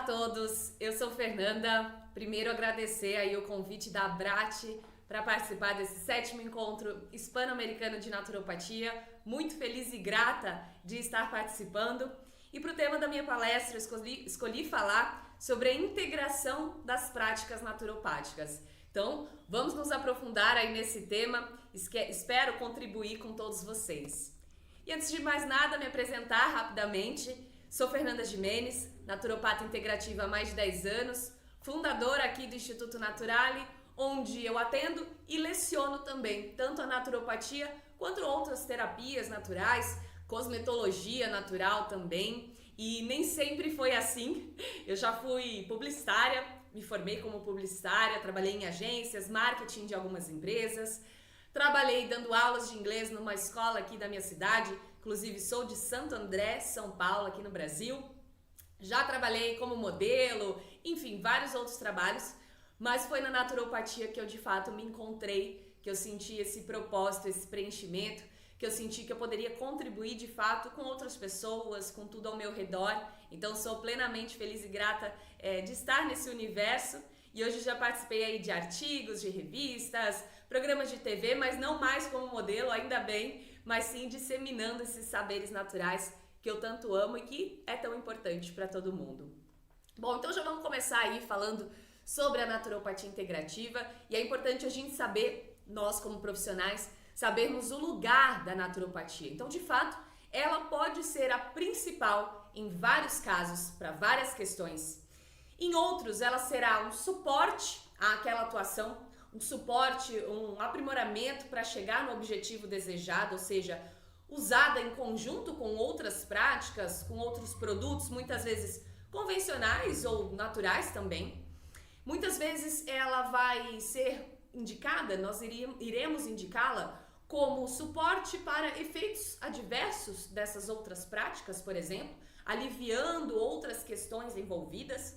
a todos, eu sou Fernanda. Primeiro agradecer aí o convite da Abrat para participar desse 7º encontro hispano-americano de naturopatia. Muito feliz e grata de estar participando. E para o tema da minha palestra, escolhi falar sobre a integração das práticas naturopáticas. Então, vamos nos aprofundar aí nesse tema. Espero contribuir com todos vocês. E antes de mais nada, me apresentar rapidamente. Sou Fernanda Gimenez, naturopata integrativa há mais de 10 anos, fundadora aqui do Instituto Naturale, onde eu atendo e leciono também, tanto a naturopatia quanto outras terapias naturais, cosmetologia natural também. E nem sempre foi assim. Eu já fui publicitária, me formei como publicitária, trabalhei em agências, marketing de algumas empresas, trabalhei dando aulas de inglês numa escola aqui da minha cidade. Inclusive, sou de Santo André, São Paulo, aqui no Brasil. Já trabalhei como modelo, enfim, vários outros trabalhos. Mas foi na naturopatia que eu, de fato, me encontrei, que eu senti esse propósito, esse preenchimento, que eu senti que eu poderia contribuir, de fato, com outras pessoas, com tudo ao meu redor. Então, sou plenamente feliz e grata de estar nesse universo. E hoje já participei aí de artigos, de revistas, programas de TV, mas não mais como modelo, ainda bem, mas sim disseminando esses saberes naturais que eu tanto amo e que é tão importante para todo mundo. Bom, então já vamos começar aí falando sobre a naturopatia integrativa, e é importante a gente saber, nós como profissionais, sabermos o lugar da naturopatia. Então, de fato, ela pode ser a principal em vários casos, para várias questões. Em outros, ela será um suporte àquela atuação, um suporte, um aprimoramento para chegar no objetivo desejado, ou seja, usada em conjunto com outras práticas, com outros produtos, muitas vezes convencionais ou naturais também. Muitas vezes ela vai ser indicada, nós iremos indicá-la como suporte para efeitos adversos dessas outras práticas, por exemplo, aliviando outras questões envolvidas.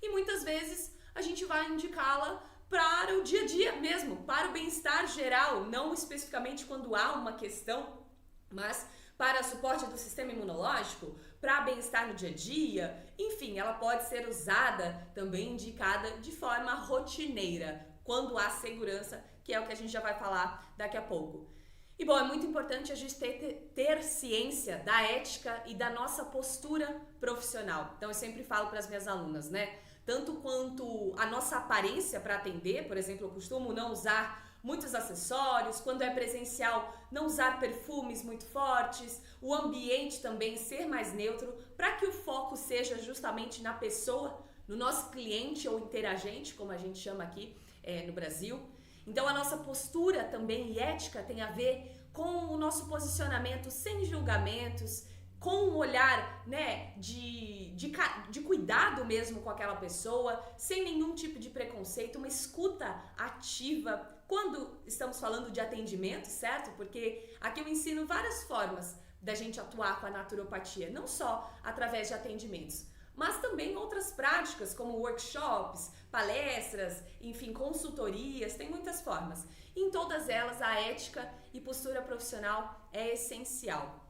E muitas vezes a gente vai indicá-la para o dia a dia mesmo, para o bem-estar geral, não especificamente quando há uma questão, mas para suporte do sistema imunológico, para bem-estar no dia a dia. Enfim, ela pode ser usada, também indicada de forma rotineira, quando há segurança, que é o que a gente já vai falar daqui a pouco. E bom, é muito importante a gente ter ciência da ética e da nossa postura profissional. Então eu sempre falo para as minhas alunas, né? Tanto quanto a nossa aparência para atender, por exemplo, eu costumo não usar muitos acessórios, quando é presencial, não usar perfumes muito fortes, o ambiente também ser mais neutro, para que o foco seja justamente na pessoa, no nosso cliente ou interagente, como a gente chama aqui no Brasil. Então a nossa postura também e ética tem a ver com o nosso posicionamento sem julgamentos, com um olhar, né, de cuidado mesmo com aquela pessoa, sem nenhum tipo de preconceito, uma escuta ativa quando estamos falando de atendimento, certo? Porque aqui eu ensino várias formas da gente atuar com a naturopatia, não só através de atendimentos, mas também outras práticas como workshops, palestras, enfim, consultorias, tem muitas formas. Em todas elas, a ética e postura profissional é essencial.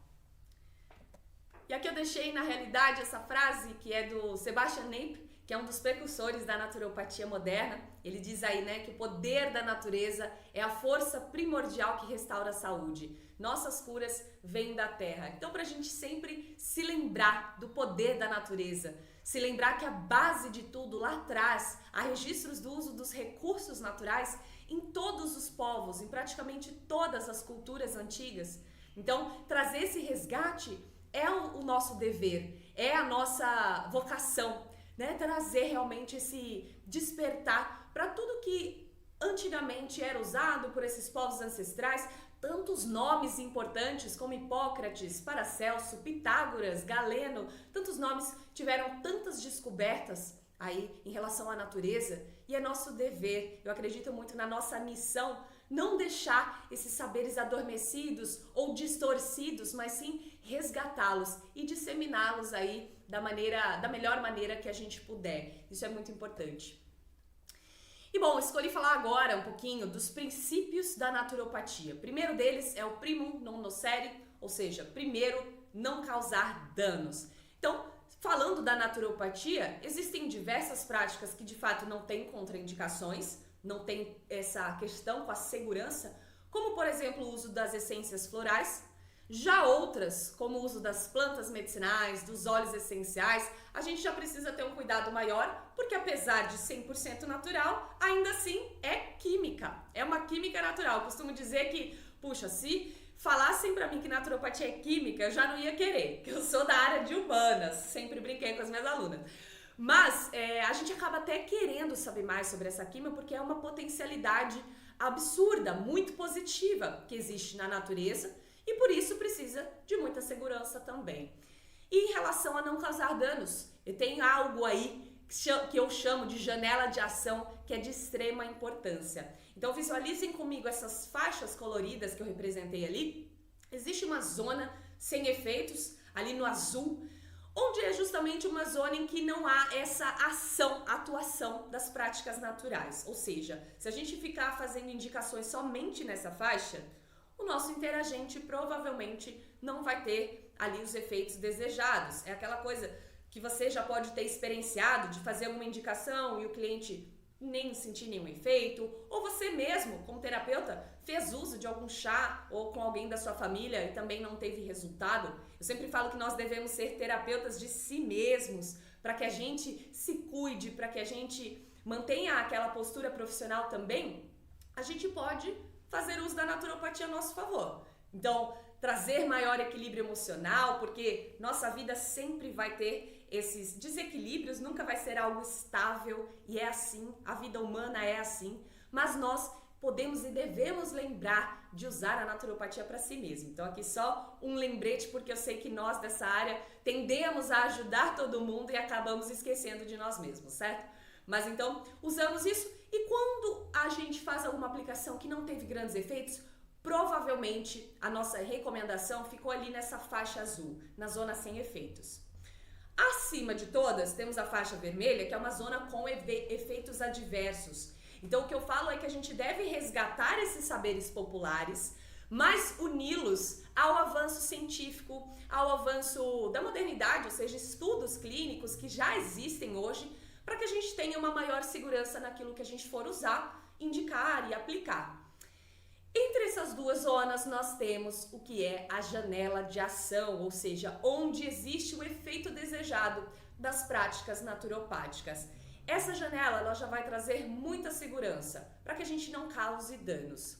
E aqui eu deixei, na realidade, essa frase que é do Sebastian Nepe, que é um dos precursores da naturopatia moderna. Ele diz aí, né, que o poder da natureza é a força primordial que restaura a saúde. Nossas curas vêm da terra. Então, para a gente sempre se lembrar do poder da natureza, se lembrar que a base de tudo lá atrás, há registros do uso dos recursos naturais em todos os povos, em praticamente todas as culturas antigas. Então, trazer esse resgate é o nosso dever, é a nossa vocação, né? Trazer realmente esse despertar para tudo que antigamente era usado por esses povos ancestrais, tantos nomes importantes como Hipócrates, Paracelso, Pitágoras, Galeno, tantos nomes tiveram tantas descobertas aí em relação à natureza, e é nosso dever, eu acredito muito na nossa missão, não deixar esses saberes adormecidos ou distorcidos, mas sim resgatá-los e disseminá-los aí da melhor maneira que a gente puder. Isso é muito importante. E bom, escolhi falar agora um pouquinho dos princípios da naturopatia. O primeiro deles é o primum non nocere, ou seja, primeiro, não causar danos. Então, falando da naturopatia, existem diversas práticas que de fato não têm contraindicações, não tem essa questão com a segurança, como por exemplo o uso das essências florais. Já outras, como o uso das plantas medicinais, dos óleos essenciais, a gente já precisa ter um cuidado maior, porque apesar de 100% natural, ainda assim é química. É uma química natural. Eu costumo dizer que, puxa, se falassem pra mim que naturopatia é química, eu já não ia querer, porque eu sou da área de humanas, sempre brinquei com as minhas alunas. Mas a gente acaba até querendo saber mais sobre essa química, porque é uma potencialidade absurda, muito positiva que existe na natureza, e por isso precisa de muita segurança também. E em relação a não causar danos, eu tenho algo aí que eu chamo de janela de ação, que é de extrema importância. Então visualizem comigo essas faixas coloridas que eu representei ali. Existe uma zona sem efeitos, ali no azul, onde é justamente uma zona em que não há essa atuação das práticas naturais. Ou seja, se a gente ficar fazendo indicações somente nessa faixa, o nosso interagente provavelmente não vai ter ali os efeitos desejados. É aquela coisa que você já pode ter experienciado de fazer uma indicação e o cliente nem sentir nenhum efeito, ou você mesmo, como terapeuta, fez uso de algum chá ou com alguém da sua família e também não teve resultado. Eu sempre falo que nós devemos ser terapeutas de si mesmos, para que a gente se cuide, para que a gente mantenha aquela postura profissional também. A gente pode fazer uso da naturopatia a nosso favor. Então, trazer maior equilíbrio emocional, porque nossa vida sempre vai ter esses desequilíbrios, nunca vai ser algo estável, e é assim, a vida humana é assim, mas nós podemos e devemos lembrar de usar a naturopatia para si mesmo. Então aqui só um lembrete, porque eu sei que nós dessa área tendemos a ajudar todo mundo e acabamos esquecendo de nós mesmos, certo? Mas então, usamos isso, e quando a gente faz alguma aplicação que não teve grandes efeitos, provavelmente a nossa recomendação ficou ali nessa faixa azul, na zona sem efeitos. Acima de todas, temos a faixa vermelha, que é uma zona com efeitos adversos. Então, o que eu falo é que a gente deve resgatar esses saberes populares, mas uni-los ao avanço científico, ao avanço da modernidade, ou seja, estudos clínicos que já existem hoje, para que a gente tenha uma maior segurança naquilo que a gente for usar, indicar e aplicar. Entre essas duas zonas, nós temos o que é a janela de ação, ou seja, onde existe o efeito desejado das práticas naturopáticas. Essa janela ela já vai trazer muita segurança para que a gente não cause danos.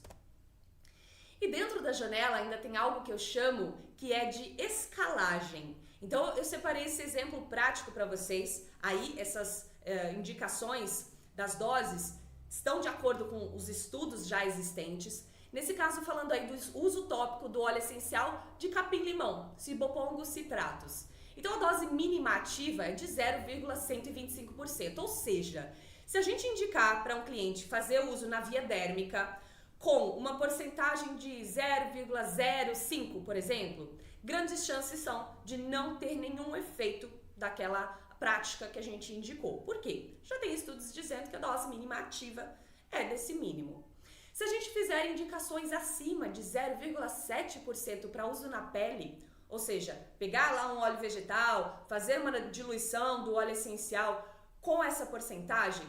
E dentro da janela ainda tem algo que eu chamo que é de escalagem. Então eu separei esse exemplo prático para vocês. Aí essas indicações das doses estão de acordo com os estudos já existentes. Nesse caso, falando aí do uso tópico do óleo essencial de capim-limão, cibopongo citratus. Então, a dose mínima ativa é de 0,125%, ou seja, se a gente indicar para um cliente fazer uso na via dérmica com uma porcentagem de 0,05, por exemplo, grandes chances são de não ter nenhum efeito daquela prática que a gente indicou. Por quê? Já tem estudos dizendo que a dose mínima ativa é desse mínimo. Se a gente fizer indicações acima de 0,7% para uso na pele, ou seja, pegar lá um óleo vegetal, fazer uma diluição do óleo essencial com essa porcentagem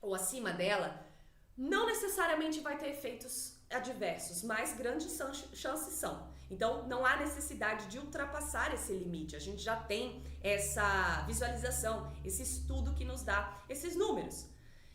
ou acima dela, não necessariamente vai ter efeitos adversos, mas grandes chances são. Então, não há necessidade de ultrapassar esse limite. A gente já tem essa visualização, esse estudo que nos dá esses números.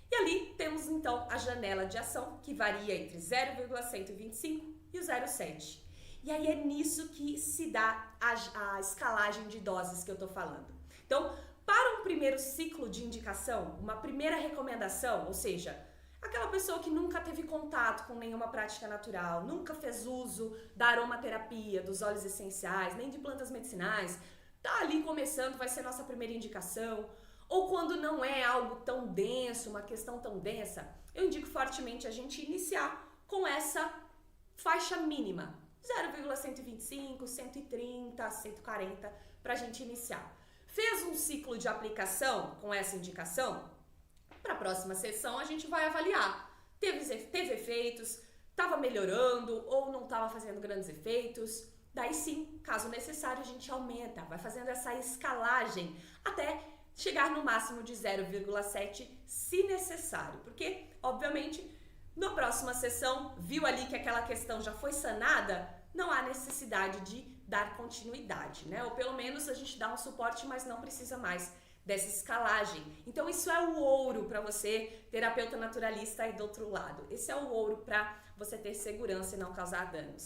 E ali temos então a janela de ação, que varia entre 0,125 e o 0,7. E aí é nisso que se dá a escalagem de doses que eu tô falando. Então, para um primeiro ciclo de indicação, uma primeira recomendação, ou seja, aquela pessoa que nunca teve contato com nenhuma prática natural, nunca fez uso da aromaterapia, dos óleos essenciais, nem de plantas medicinais, tá ali começando, vai ser nossa primeira indicação. Ou quando não é algo tão denso, uma questão tão densa, eu indico fortemente a gente iniciar com essa faixa mínima, 0,125, 130, 140, para a gente iniciar. Fez um ciclo de aplicação com essa indicação? Para a próxima sessão a gente vai avaliar. Teve efeitos, estava melhorando ou não estava fazendo grandes efeitos? Daí sim, caso necessário, a gente aumenta, vai fazendo essa escalagem até chegar no máximo de 0,7 se necessário, porque, obviamente, na próxima sessão, viu ali que aquela questão já foi sanada, não há necessidade de dar continuidade, né? Ou pelo menos a gente dá um suporte, mas não precisa mais dessa escalagem. Então isso é o ouro para você, terapeuta naturalista aí do outro lado. Esse é o ouro para você ter segurança e não causar danos.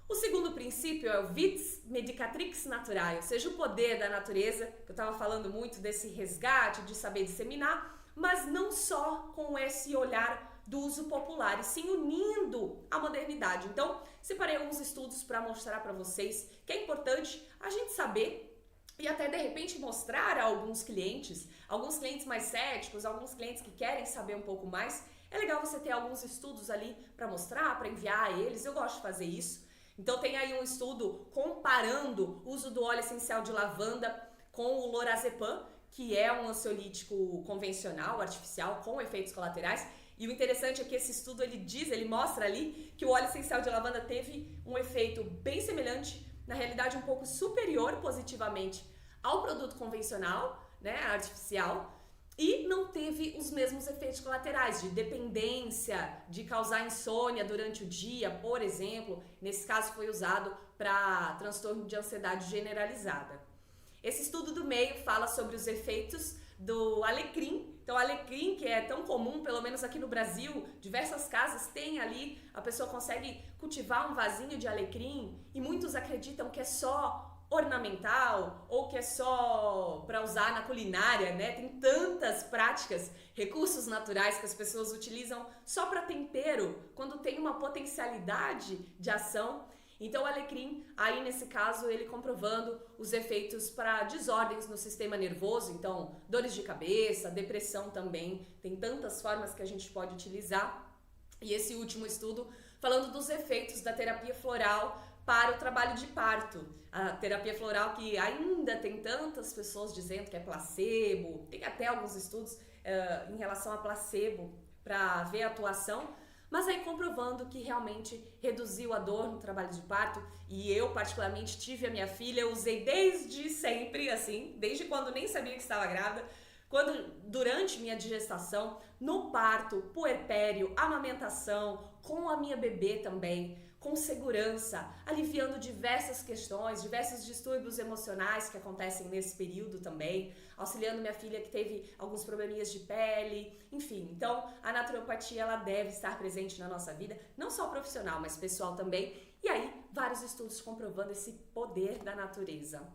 O segundo princípio é o Vits Medicatrix Naturae, ou seja, o poder da natureza, que eu estava falando muito desse resgate, de saber disseminar, mas não só com esse olhar do uso popular, e sim unindo a modernidade. Então, separei alguns estudos para mostrar para vocês que é importante a gente saber e até de repente mostrar a alguns clientes mais céticos, alguns clientes que querem saber um pouco mais. É legal você ter alguns estudos ali para mostrar, para enviar a eles, eu gosto de fazer isso. Então tem aí um estudo comparando o uso do óleo essencial de lavanda com o lorazepam, que é um ansiolítico convencional, artificial, com efeitos colaterais. E o interessante é que esse estudo ele mostra ali que o óleo essencial de lavanda teve um efeito bem semelhante, na realidade um pouco superior positivamente ao produto convencional, né, artificial, e não teve os mesmos efeitos colaterais de dependência, de causar insônia durante o dia, por exemplo. Nesse caso foi usado para transtorno de ansiedade generalizada. Esse estudo do meio fala sobre os efeitos do alecrim. Então, o alecrim, que é tão comum, pelo menos aqui no Brasil, diversas casas têm ali, a pessoa consegue cultivar um vasinho de alecrim e muitos acreditam que é só ornamental ou que é só para usar na culinária, né? Tem tantas práticas, recursos naturais que as pessoas utilizam só para tempero, quando tem uma potencialidade de ação. Então o alecrim, aí nesse caso, ele comprovando os efeitos para desordens no sistema nervoso, então dores de cabeça, depressão também, tem tantas formas que a gente pode utilizar. E esse último estudo falando dos efeitos da terapia floral para o trabalho de parto. A terapia floral que ainda tem tantas pessoas dizendo que é placebo, tem até alguns estudos em relação a placebo para ver a atuação, mas aí comprovando que realmente reduziu a dor no trabalho de parto. E eu particularmente tive a minha filha, eu usei desde sempre, assim, desde quando nem sabia que estava grávida, durante minha gestação, no parto, puerpério, amamentação, com a minha bebê também, com segurança, aliviando diversas questões, diversos distúrbios emocionais que acontecem nesse período também, auxiliando minha filha que teve alguns probleminhas de pele, enfim. Então, a naturopatia, ela deve estar presente na nossa vida, não só profissional, mas pessoal também. E aí, vários estudos comprovando esse poder da natureza.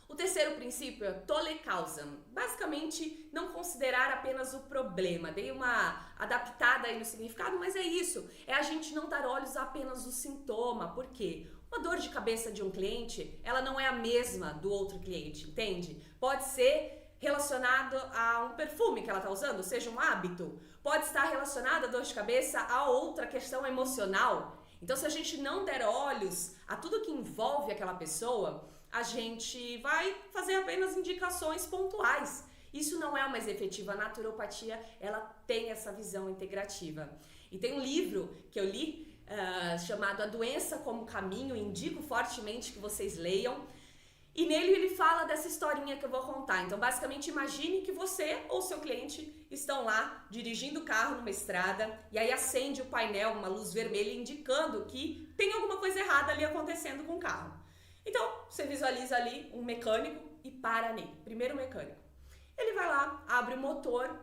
O terceiro princípio é tolle causam. Basicamente, não considerar apenas o problema. Dei uma adaptada aí no significado, mas é isso. É a gente não dar olhos a apenas o sintoma. Por quê? Uma dor de cabeça de um cliente, ela não é a mesma do outro cliente, entende? Pode ser relacionado a um perfume que ela está usando, seja um hábito. Pode estar relacionado a dor de cabeça a outra questão emocional. Então, se a gente não der olhos a tudo que envolve aquela pessoa, a gente vai fazer apenas indicações pontuais. Isso não é o mais efetivo. A naturopatia, ela tem essa visão integrativa. E tem um livro que eu li chamado A Doença como Caminho, indico fortemente que vocês leiam. E nele ele fala dessa historinha que eu vou contar. Então, basicamente, imagine que você ou seu cliente estão lá dirigindo o carro numa estrada e aí acende o painel, uma luz vermelha indicando que tem alguma coisa errada ali acontecendo com o carro. Então, você visualiza ali um mecânico e para nele. Primeiro mecânico. Ele vai lá, abre o motor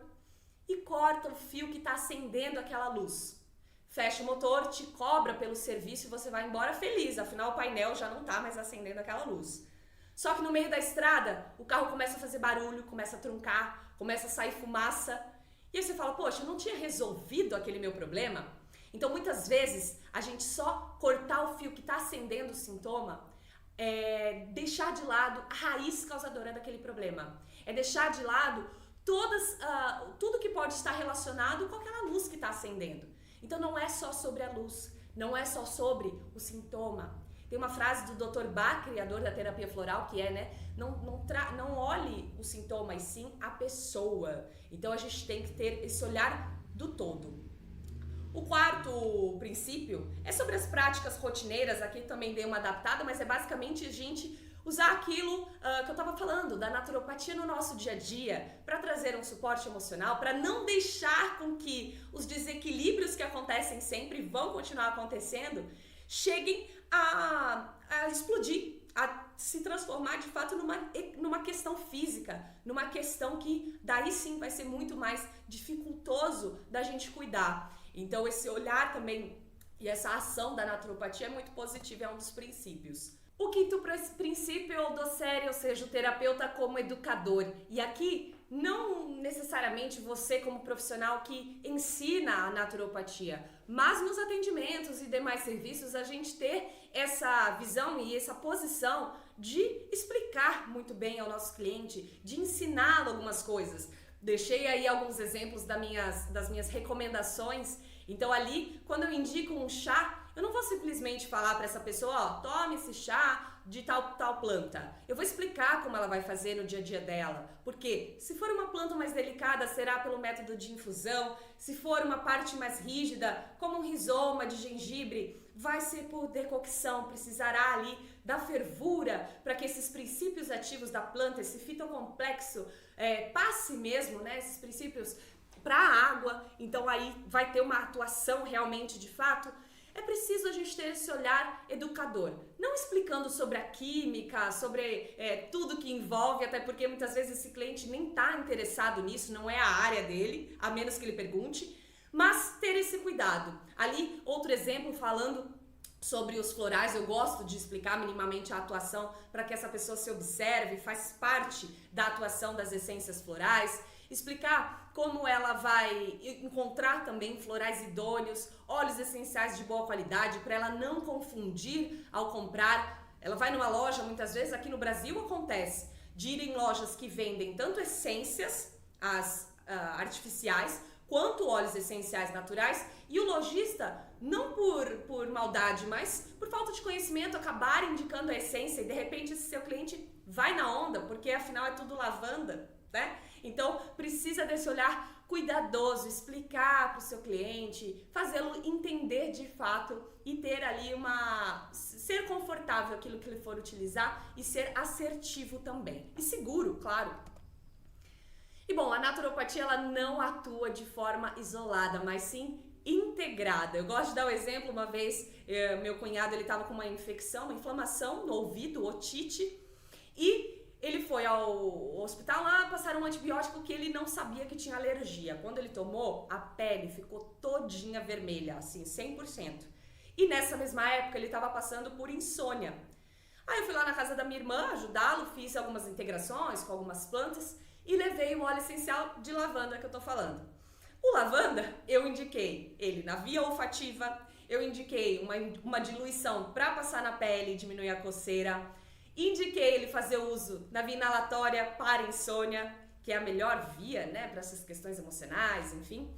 e corta o fio que está acendendo aquela luz. Fecha o motor, te cobra pelo serviço e você vai embora feliz. Afinal, o painel já não está mais acendendo aquela luz. Só que no meio da estrada, o carro começa a fazer barulho, começa a truncar, começa a sair fumaça. E aí você fala, poxa, eu não tinha resolvido aquele meu problema? Então, muitas vezes, a gente só cortar o fio que está acendendo o sintoma é deixar de lado a raiz causadora daquele problema. É deixar de lado tudo que pode estar relacionado com aquela luz que está acendendo. Então não é só sobre a luz, não é só sobre o sintoma. Tem uma frase do Dr. Bach, criador da terapia floral, que é, né, não olhe o sintoma, e sim a pessoa. Então a gente tem que ter esse olhar do todo. O quarto princípio é sobre as práticas rotineiras. Aqui também dei uma adaptada, mas é basicamente a gente usar aquilo que eu estava falando, da naturopatia no nosso dia a dia, para trazer um suporte emocional, para não deixar com que os desequilíbrios que acontecem sempre vão continuar acontecendo, cheguem a explodir, a se transformar de fato numa questão física, numa questão que daí sim vai ser muito mais dificultoso da gente cuidar. Então esse olhar também e essa ação da naturopatia é muito positiva, é um dos princípios. O quinto princípio é o docere, ou seja, o terapeuta como educador. E aqui, não necessariamente você como profissional que ensina a naturopatia, mas nos atendimentos e demais serviços a gente ter essa visão e essa posição de explicar muito bem ao nosso cliente, de ensiná-lo algumas coisas. Deixei aí alguns exemplos das minhas recomendações. Então ali, quando eu indico um chá, eu não vou simplesmente falar para essa pessoa, ó, tome esse chá de tal planta. Eu vou explicar como ela vai fazer no dia a dia dela. Porque se for uma planta mais delicada, será pelo método de infusão. Se for uma parte mais rígida, como um rizoma de gengibre, vai ser por decocção. Precisará ali da fervura para que esses princípios ativos da planta, esse fitocomplexo, passe mesmo, né, esses princípios para a água. Então aí vai ter uma atuação realmente de fato. É preciso a gente ter esse olhar educador, não explicando sobre a química, sobre tudo que envolve, até porque muitas vezes esse cliente nem está interessado nisso, não é a área dele, a menos que ele pergunte, mas ter esse cuidado. Ali, outro exemplo falando sobre os florais, eu gosto de explicar minimamente a atuação para que essa pessoa se observe, faz parte da atuação das essências florais. Explicar como ela vai encontrar também florais idôneos, óleos essenciais de boa qualidade, para ela não confundir ao comprar. Ela vai numa loja, muitas vezes aqui no Brasil acontece, de ir em lojas que vendem tanto essências, as artificiais, quanto óleos essenciais naturais, e o lojista, não por maldade, mas por falta de conhecimento, acabar indicando a essência e de repente esse seu cliente vai na onda, porque afinal é tudo lavanda, né? Então, precisa desse olhar cuidadoso, explicar para o seu cliente, fazê-lo entender de fato e ter ali ser confortável aquilo que ele for utilizar e ser assertivo também. E seguro, claro. E bom, a naturopatia ela não atua de forma isolada, mas sim integrada. Eu gosto de dar o exemplo, uma vez meu cunhado ele estava com uma infecção, uma inflamação no ouvido, otite, e ele foi ao hospital lá, passaram um antibiótico que ele não sabia que tinha alergia. Quando ele tomou, a pele ficou todinha vermelha, assim, 100%. E nessa mesma época ele estava passando por insônia. Aí eu fui lá na casa da minha irmã ajudá-lo, fiz algumas integrações com algumas plantas e levei o óleo essencial de lavanda que eu tô falando. O lavanda, eu indiquei ele na via olfativa, eu indiquei uma diluição para passar na pele e diminuir a coceira. Indiquei ele fazer uso na via inalatória para insônia, que é a melhor via, né, para essas questões emocionais, enfim.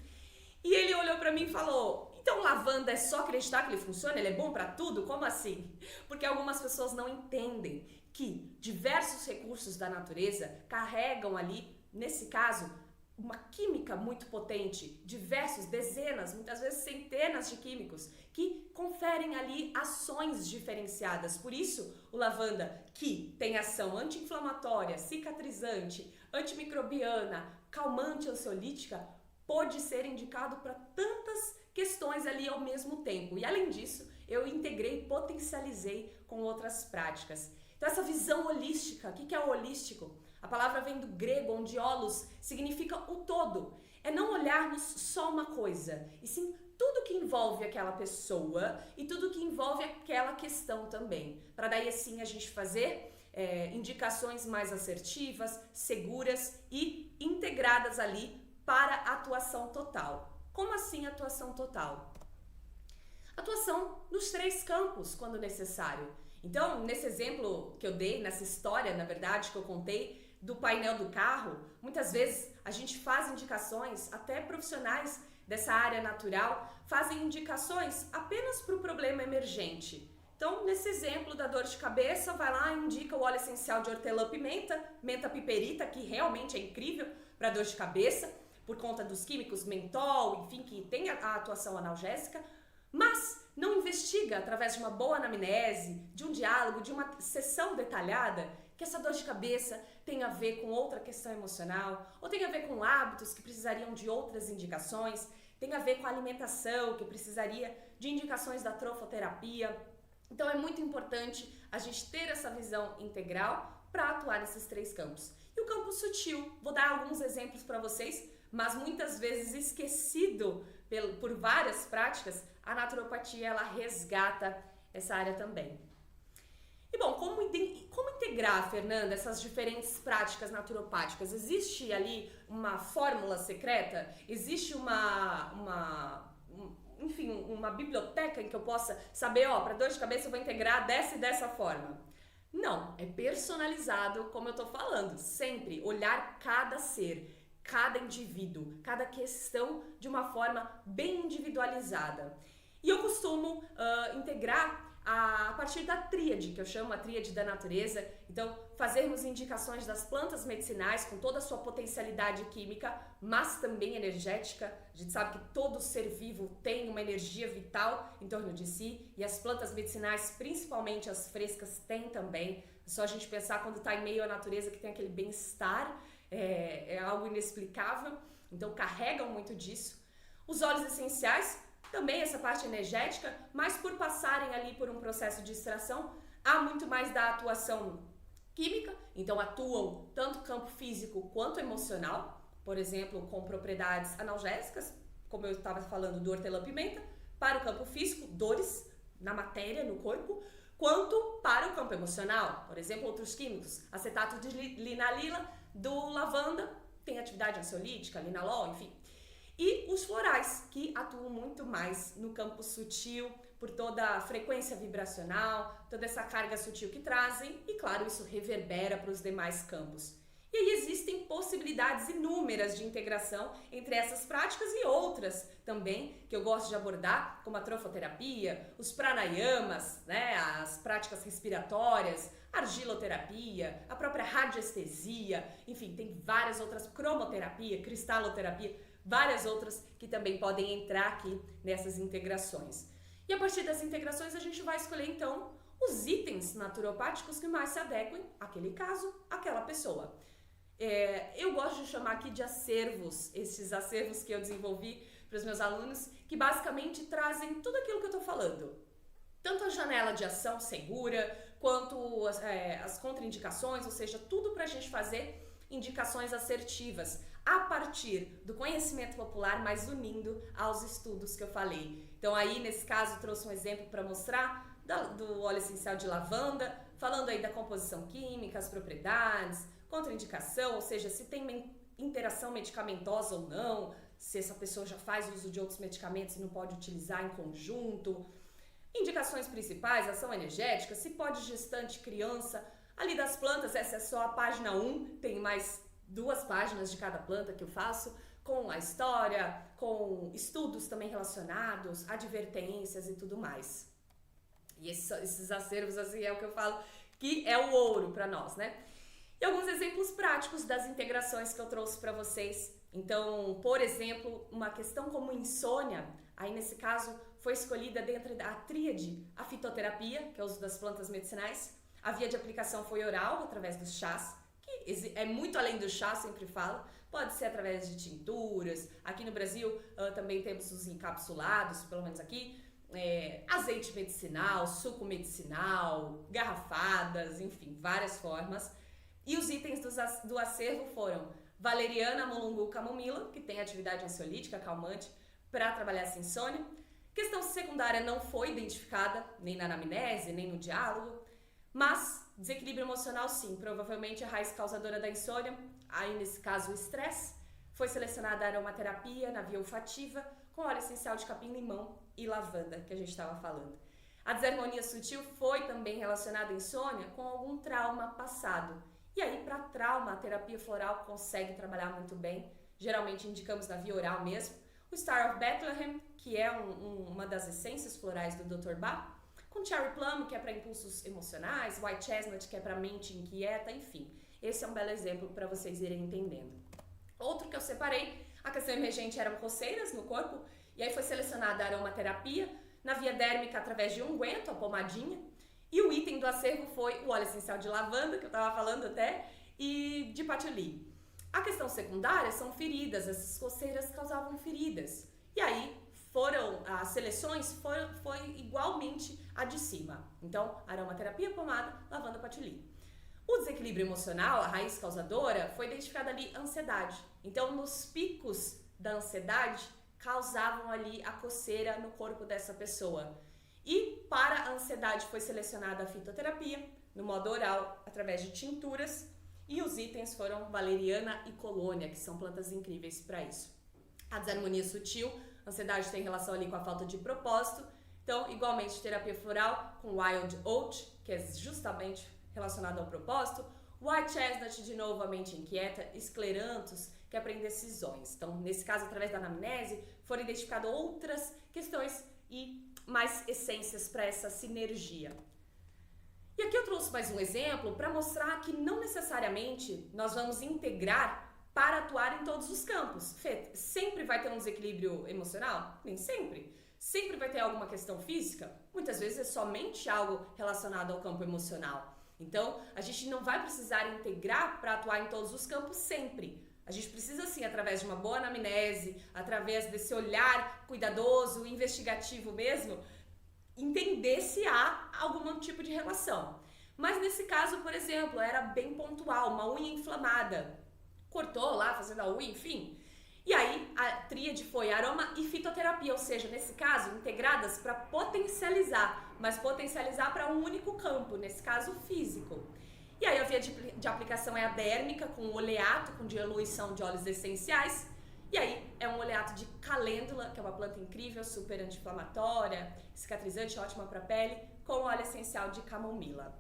E ele olhou para mim e falou, então lavanda é só acreditar que ele funciona? Ele é bom para tudo? Como assim? Porque algumas pessoas não entendem que diversos recursos da natureza carregam ali, nesse caso, uma química muito potente, diversos, dezenas, muitas vezes centenas de químicos que conferem ali ações diferenciadas. Por isso, o lavanda, que tem ação anti-inflamatória, cicatrizante, antimicrobiana, calmante, ansiolítica, pode ser indicado para tantas questões ali ao mesmo tempo. E além disso, eu integrei, potencializei com outras práticas. Então essa visão holística, o que é o holístico? A palavra vem do grego, onde holos significa o todo. É não olharmos só uma coisa, e sim tudo que envolve aquela pessoa e tudo que envolve aquela questão também. Para daí assim a gente fazer indicações mais assertivas, seguras e integradas ali para atuação total. Como assim atuação total? Atuação nos 3 campos, quando necessário. Então, nesse exemplo que eu dei, nessa história, na verdade, que eu contei, do painel do carro, muitas vezes a gente faz indicações, até profissionais dessa área natural, fazem indicações apenas para o problema emergente. Então, nesse exemplo da dor de cabeça, vai lá e indica o óleo essencial de hortelã-pimenta, menta piperita, que realmente é incrível para dor de cabeça. por conta dos químicos mentol, enfim, que tem a atuação analgésica, mas não investiga através de uma boa anamnese, de um diálogo, de uma sessão detalhada, que essa dor de cabeça tem a ver com outra questão emocional, ou tem a ver com hábitos que precisariam de outras indicações, tem a ver com a alimentação, que precisaria de indicações da trofoterapia. Então é muito importante a gente ter essa visão integral para atuar nesses três campos. E o campo sutil, vou dar alguns exemplos para vocês, mas muitas vezes esquecido por várias práticas, a naturopatia ela resgata essa área também. E bom, como integrar, Fernanda, essas diferentes práticas naturopáticas? Existe ali uma fórmula secreta? Existe uma biblioteca em que eu possa saber, para dor de cabeça eu vou integrar dessa e dessa forma? Não, é personalizado, como eu tô falando, sempre olhar cada ser, cada indivíduo, cada questão de uma forma bem individualizada. E eu costumo integrar a partir da tríade, que eu chamo a tríade da natureza. Então, fazermos indicações das plantas medicinais com toda a sua potencialidade química, mas também energética. A gente sabe que todo ser vivo tem uma energia vital em torno de si, e as plantas medicinais, principalmente as frescas, têm também. É só a gente pensar quando está em meio à natureza que tem aquele bem-estar, é algo inexplicável. Então, carregam muito disso. Os óleos essenciais, também essa parte energética, mas por passarem ali por um processo de extração, há muito mais da atuação química, então atuam tanto campo físico quanto emocional, por exemplo, com propriedades analgésicas, como eu estava falando do hortelã-pimenta, para o campo físico, dores na matéria, no corpo, quanto para o campo emocional, por exemplo, outros químicos, acetato de linalila do lavanda, tem atividade ansiolítica, linalol, enfim. E os florais, que atuam muito mais no campo sutil, por toda a frequência vibracional, toda essa carga sutil que trazem, e claro, isso reverbera para os demais campos. E aí existem possibilidades inúmeras de integração entre essas práticas e outras também, que eu gosto de abordar, como a trofoterapia, os pranayamas, né, as práticas respiratórias, argiloterapia, a própria radiestesia, enfim, tem várias outras, cromoterapia, cristaloterapia, várias outras que também podem entrar aqui nessas integrações. E a partir das integrações a gente vai escolher então os itens naturopáticos que mais se adequem àquele caso, àquela pessoa. Eu gosto de chamar aqui de acervos, esses acervos que eu desenvolvi para os meus alunos, que basicamente trazem tudo aquilo que eu estou falando. Tanto a janela de ação segura, quanto as contraindicações, ou seja, tudo para a gente fazer indicações assertivas, a partir do conhecimento popular, mas unindo aos estudos que eu falei. Então aí, nesse caso, trouxe um exemplo para mostrar do óleo essencial de lavanda, falando aí da composição química, as propriedades, contraindicação, ou seja, se tem interação medicamentosa ou não, se essa pessoa já faz uso de outros medicamentos e não pode utilizar em conjunto. Indicações principais, ação energética, se pode gestante, criança. Ali das plantas, essa é só a página 1, tem mais 2 páginas de cada planta que eu faço, com a história, com estudos também relacionados, advertências e tudo mais. E esses acervos, assim, é o que eu falo que é o ouro para nós, né? E alguns exemplos práticos das integrações que eu trouxe para vocês. Então, por exemplo, uma questão como insônia, aí nesse caso foi escolhida dentro da tríade a fitoterapia, que é o uso das plantas medicinais. A via de aplicação foi oral, através dos chás, que é muito além do chá, sempre falo. Pode ser através de tinturas. Aqui no Brasil também temos os encapsulados, pelo menos aqui. Azeite medicinal, suco medicinal, garrafadas, enfim, várias formas. E os itens do acervo foram valeriana, mulungu, camomila, que tem atividade ansiolítica, calmante, para trabalhar essa insônia. Questão secundária não foi identificada, nem na anamnese, nem no diálogo, mas desequilíbrio emocional sim, provavelmente a raiz causadora da insônia, aí nesse caso o estresse. Foi selecionada a aromaterapia na via olfativa, com óleo essencial de capim-limão e lavanda, que a gente estava falando. A desarmonia sutil foi também relacionada à insônia com algum trauma passado. E aí, para trauma, a terapia floral consegue trabalhar muito bem. Geralmente indicamos na via oral mesmo. O Star of Bethlehem, que é uma das essências florais do Dr. Bach, com Cherry Plum, que é para impulsos emocionais, White Chestnut, que é para mente inquieta, enfim. Esse é um belo exemplo para vocês irem entendendo. Outro que eu separei, A questão emergente eram coceiras no corpo, e aí foi selecionada a aromaterapia, na via dérmica através de unguento, a pomadinha, e o item do acervo foi o óleo essencial de lavanda, que eu estava falando até, e de patchouli. A questão secundária são feridas, essas coceiras causavam feridas. E aí as seleções foi igualmente a de cima. Então, aromaterapia, pomada, lavanda, patchouli. O desequilíbrio emocional, a raiz causadora, foi identificada ali ansiedade. Então, nos picos da ansiedade, causavam ali a coceira no corpo dessa pessoa. E para a ansiedade foi selecionada a fitoterapia, no modo oral, através de tinturas, e os itens foram valeriana e colônia, que são plantas incríveis para isso. A desarmonia sutil, a ansiedade tem relação ali com a falta de propósito, então igualmente terapia floral com wild oat, que é justamente relacionado ao propósito, white chestnut, de novo, a mente inquieta, escleranthus, que é para indecisões. Então, nesse caso, através da anamnese, foram identificadas outras questões e mais essências para essa sinergia. E aqui eu trouxe mais um exemplo para mostrar que não necessariamente nós vamos integrar para atuar em todos os campos. Fê, sempre vai ter um desequilíbrio emocional? Nem sempre. Sempre vai ter alguma questão física? Muitas vezes é somente algo relacionado ao campo emocional. Então, a gente não vai precisar integrar para atuar em todos os campos sempre. A gente precisa, sim, através de uma boa anamnese, através desse olhar cuidadoso, investigativo mesmo, entender se há algum tipo de relação. Mas nesse caso, por exemplo, era bem pontual, uma unha inflamada. Cortou lá, fazendo a unha, enfim. E aí, a tríade foi aroma e fitoterapia, ou seja, nesse caso, integradas para potencializar, mas potencializar para um único campo, nesse caso, físico. E aí a via de aplicação é a dérmica, com oleato, com diluição de óleos essenciais. E aí é um oleato de calêndula, que é uma planta incrível, super anti-inflamatória, cicatrizante, ótima para a pele, com óleo essencial de camomila.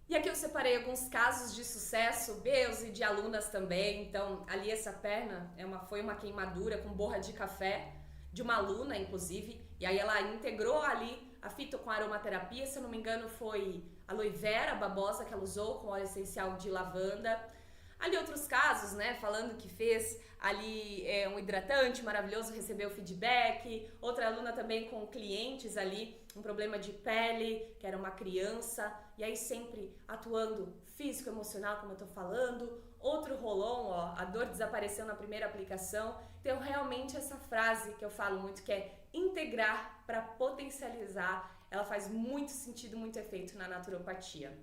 E aqui eu separei alguns casos de sucesso, meus e de alunas também. Então, ali essa perna foi uma queimadura com borra de café, de uma aluna, inclusive. E aí ela integrou ali a fito com aromaterapia, se eu não me engano foi aloe vera babosa que ela usou com óleo essencial de lavanda. Ali outros casos, né, falando que fez ali um hidratante maravilhoso, recebeu feedback. Outra aluna também com clientes ali, um problema de pele, que era uma criança, e aí sempre atuando físico, emocional, como eu tô falando. Outro rolon, ó, a dor desapareceu na primeira aplicação. Então realmente essa frase que eu falo muito, que é integrar para potencializar, ela faz muito sentido, muito efeito na naturopatia.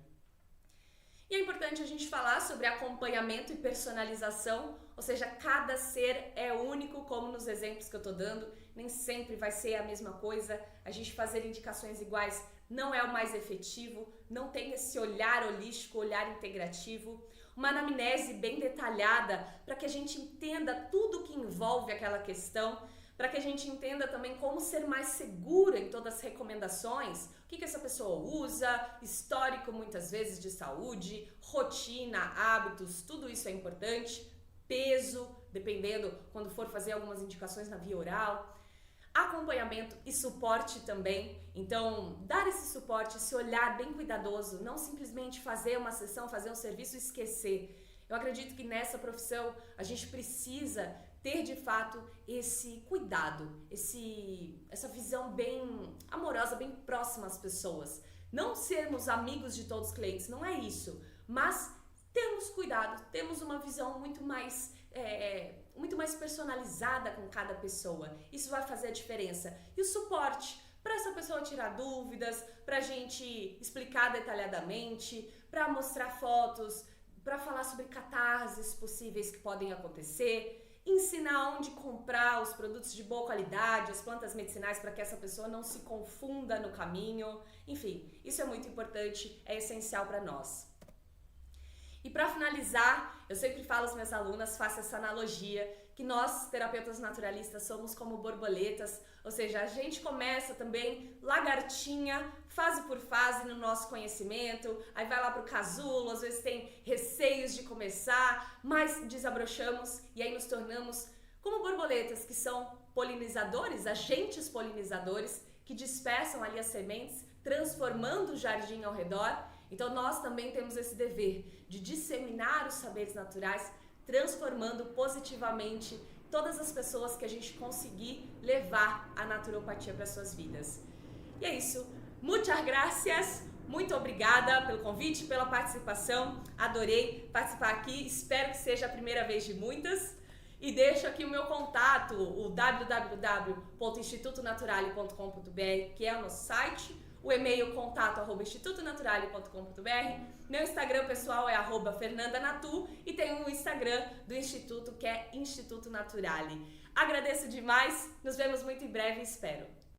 E é importante a gente falar sobre acompanhamento e personalização, ou seja, cada ser é único, como nos exemplos que eu tô dando, nem sempre vai ser a mesma coisa. A gente fazer indicações iguais não é o mais efetivo, não tem esse olhar holístico, olhar integrativo. Uma anamnese bem detalhada para que a gente entenda tudo que envolve aquela questão, para que a gente entenda também como ser mais segura em todas as recomendações, o que essa pessoa usa, histórico muitas vezes de saúde, rotina, hábitos, tudo isso é importante, peso, dependendo quando for fazer algumas indicações na via oral, acompanhamento e suporte também. Então, dar esse suporte, esse olhar bem cuidadoso, não simplesmente fazer uma sessão, fazer um serviço e esquecer. Eu acredito que nessa profissão a gente precisa ter de fato esse cuidado, essa visão bem amorosa, bem próxima às pessoas. Não sermos amigos de todos os clientes, não é isso, mas temos cuidado, temos uma visão muito mais personalizada com cada pessoa. Isso vai fazer a diferença. E o suporte, para essa pessoa tirar dúvidas, para a gente explicar detalhadamente, para mostrar fotos, para falar sobre catarses possíveis que podem acontecer, ensinar onde comprar os produtos de boa qualidade, as plantas medicinais, para que essa pessoa não se confunda no caminho. Enfim, isso é muito importante, é essencial para nós. E para finalizar, eu sempre falo às minhas alunas, faço essa analogia, que nós, terapeutas naturalistas, somos como borboletas, ou seja, a gente começa também lagartinha, fase por fase no nosso conhecimento, aí vai lá pro casulo, às vezes tem receios de começar, mas desabrochamos e aí nos tornamos como borboletas, que são polinizadores, agentes polinizadores, que dispersam ali as sementes, transformando o jardim ao redor. Então nós também temos esse dever de disseminar os saberes naturais, transformando positivamente todas as pessoas que a gente conseguir levar a naturopatia para suas vidas. E é isso. Muchas gracias. Muito obrigada pelo convite, pela participação. Adorei participar aqui. Espero que seja a primeira vez de muitas. E deixo aqui o meu contato, o www.institutonaturale.com.br, que é o nosso site. O e-mail contato@institutonaturale.com.br. Meu Instagram pessoal é @fernandanatu e tem o Instagram do Instituto, que é Instituto Naturale. Agradeço demais. Nos vemos muito em breve, espero.